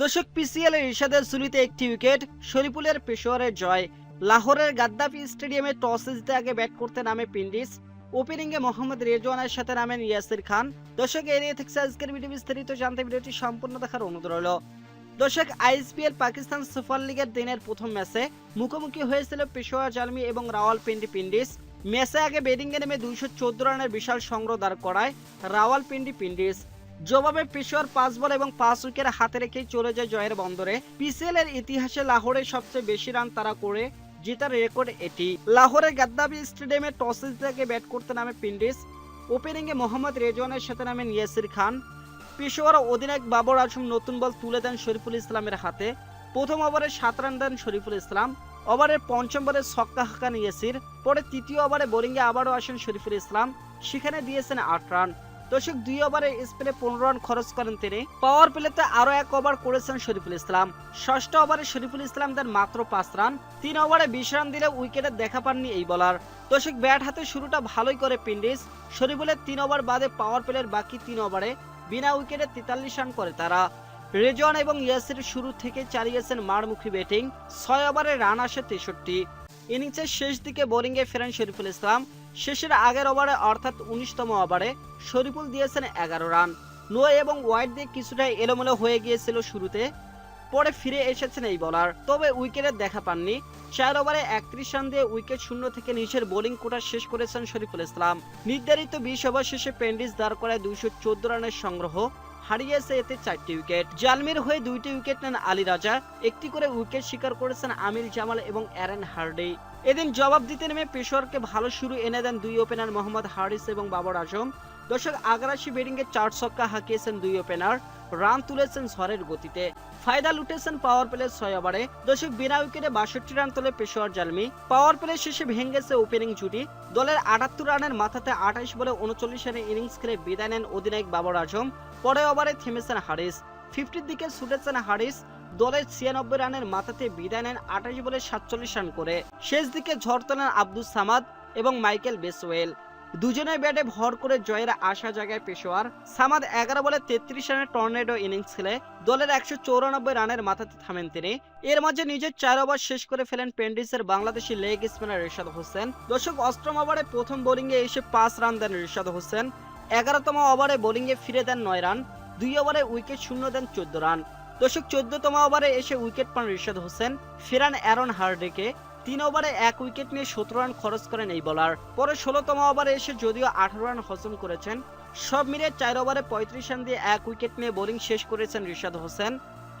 দর্শক, পিসিএল এর ইরশাদের ঝুলিতে একটি উইকেট, শরীফুলের পেশোয়ারের জয়। লাহোরের গাদ্দাফি স্টেডিয়ামে টসে জিতে আগে ব্যাট করতে নামে পিন্ডিস। ওপেনিংয়ে মোহাম্মদ রেজওয়ানের সাথে নামেন ইয়াসির খান। দর্শক, এরিয়া থেকে আজকের ভিডিও বিস্তারিত জানতে ভিডিওটি সম্পূর্ণ দেখার অনুরোধ রইল। দর্শক, আইএসপিএল পাকিস্তান সুপার লিগের দিনের প্রথম ম্যাচে মুখোমুখি হয়েছিল পেশোয়ার জালমি এবং রাওয়ালপিন্ডি পিন্ডিস। ম্যাচে আগে ব্যাটিংয়ে নেমে 214 রানের বিশাল সংগ্রহ দাঁড় করায় রাওয়ালপিন্ডি পিন্ডিস। জবাবে পেশোয়ার 5 বল এবং 5 উইকেট হাতে রেখেই চলে যায় জয়ের বন্দরে। পিসিএল এর ইতিহাসে লাহোরে সবচেয়ে বেশি রান তারা করে জেতার রেকর্ড এটি। লাহোরের গাদ্দাফি স্টেডিয়ামে টসে জিতে ব্যাট করতে নামে পিন্ডিস। ওপেনিংয়ে মোহাম্মদ রেজওয়ানের সাথে নামেন ইয়াসির খান। পেশোয়ার অধিনায়ক বাবর আজম নতুন বল তুলে দেন শরীফুল ইসলামের হাতে। প্রথম ওভারে 7 রান দেন শরীফুল ইসলাম। ওভারের পঞ্চম বলে ছক্কা হাঁকান ইয়াসির। পরে তৃতীয় ওভারে বোলিংয়ে আবারও আসেন শরীফুল ইসলাম, সেখানে দিয়েছেন 8 রান। দর্শক, 2 ওভারে স্পেলে 15 রান খরচ করেন তিনি। পাওয়ার প্লেতে আরো 1 ওভার করেছেন শরীফুল ইসলাম। ষষ্ঠ ওভারে শরীফুল ইসলাম দেন মাত্র 5 রান। 3 ওভারে 20 রান দিলে উইকেটে দেখা পাননি এই বোলার। দর্শক, ব্যাট হাতে শুরুটা ভালোই করে পিন্ডিস। শরীফুলের 3 ওভার বাদে পাওয়ার প্লের বাকি 3 ওভারে বিনা উইকেটে 43 রান করে তারা। রেজওয়ান এবং ইয়াসির শুরু থেকে চালিয়েছেন মারমুখী ব্যাটিং। 6 ওভারে রান আসে 63। ইনিংসের শেষ দিকে বোলিংয়ে ফেরেন শরীফুল ইসলাম। শেষের আগের ওভারে অর্থাৎ 19তম ওভারে শরীফুল দিয়েছেন 11 রান। নো এবং ওয়াইড দিয়ে কিছুটা এলোমেলো হয়ে গিয়েছিল শুরুতে, পরে ফিরে এসেছেন এই বোলার, তবে উইকেটের দেখা পাননি। 4 ওভারে 31 রান দিয়ে উইকেট শূন্য থেকে নিচের বোলিং কোটা শেষ করেছেন শরীফুল ইসলাম। নির্ধারিত 20 ওভার শেষে পেন্ডিস দাঁড় করায় 214 রানের সংগ্রহ, হারিয়েছে এতে 4টি উইকেট। জালমির হয়ে 2টি উইকেট নেন আলী রাজা, একটি করে উইকেট শিকার করেছেন আমির জামাল এবং অ্যারন হার্ডি। এদিন জবাব দিতে নেমে পেশোয়ারকে ভালো শুরু এনে দেন 2 ওপেনার মোহাম্মদ হারিস এবং বাবর আজম। দর্শক, আগ্রাসী ব্যাটিংয়ে 4 ছক্কা হাঁকিয়েছেন 2 ওপেনার, রান তুলেছেন ঝড়ের গতিতে। ফায়দা লুটেছেন পাওয়ার প্লে 6 ওভারে। দর্শক, বিনা উইকেটে 62 রান তোলে পেশোয়ার জালমি। পাওয়ার প্লে শেষে ভেঙেছে ওপেনিং জুটি। দলের 78 রানের মাথাতে 28 বলে 39 রানের ইনিংস খেলে বিদায় নেন অধিনায়ক বাবর আজম। পরে ওভারে থেমেছেন হারিস। 50-র দিকে ছুটেছেন হারিস। দলের 96 রানের মাথাতে বিদায় নেন 28 বলে 47 রান করে। শেষ দিকে ঝড় তোলেন আব্দুস সামাদ এবং মাইকেল বেসওয়েল। দুজনের ব্যাটে ভর করে জয়ের আশা জায়গায় পেশোয়ার। সামাদ 11 বলে 33 রানের টর্নেডো ইনিংস খেলে দলের 194 রানের মাথাতে থামেন তিনি। এর মাঝে নিজের 4 ওভার শেষ করে ফেলেন পেন্ডিসের বাংলাদেশি লেগ স্পিনার রিশাদ হোসেন। দর্শক, 8ম ওভারে প্রথম বোলিংয়ে এসে 5 রান দেন রিশাদ হোসেন। 11তম ওভারে বোলিংয়ে ফিরে দেন 9 রান। 2 ওভারে উইকেট শূন্য দেন 14 রান। দর্শক, 14তম ওভারে এসে উইকেট পান রিশাদ হোসেন, ফেরান অ্যারন হার্ডিকে। 3 ওভারে 1 উইকেট নিয়ে 17 রান খরচ করেন এই বোলার। পরে 16তম ওভারে এসে যদিও 18 রান হজম করেছেন। সব মিলিয়ে 4 ওভারে 35 রান দিয়ে 1 উইকেট নিয়ে বোলিং শেষ করেছেন রিশাদ হোসেন।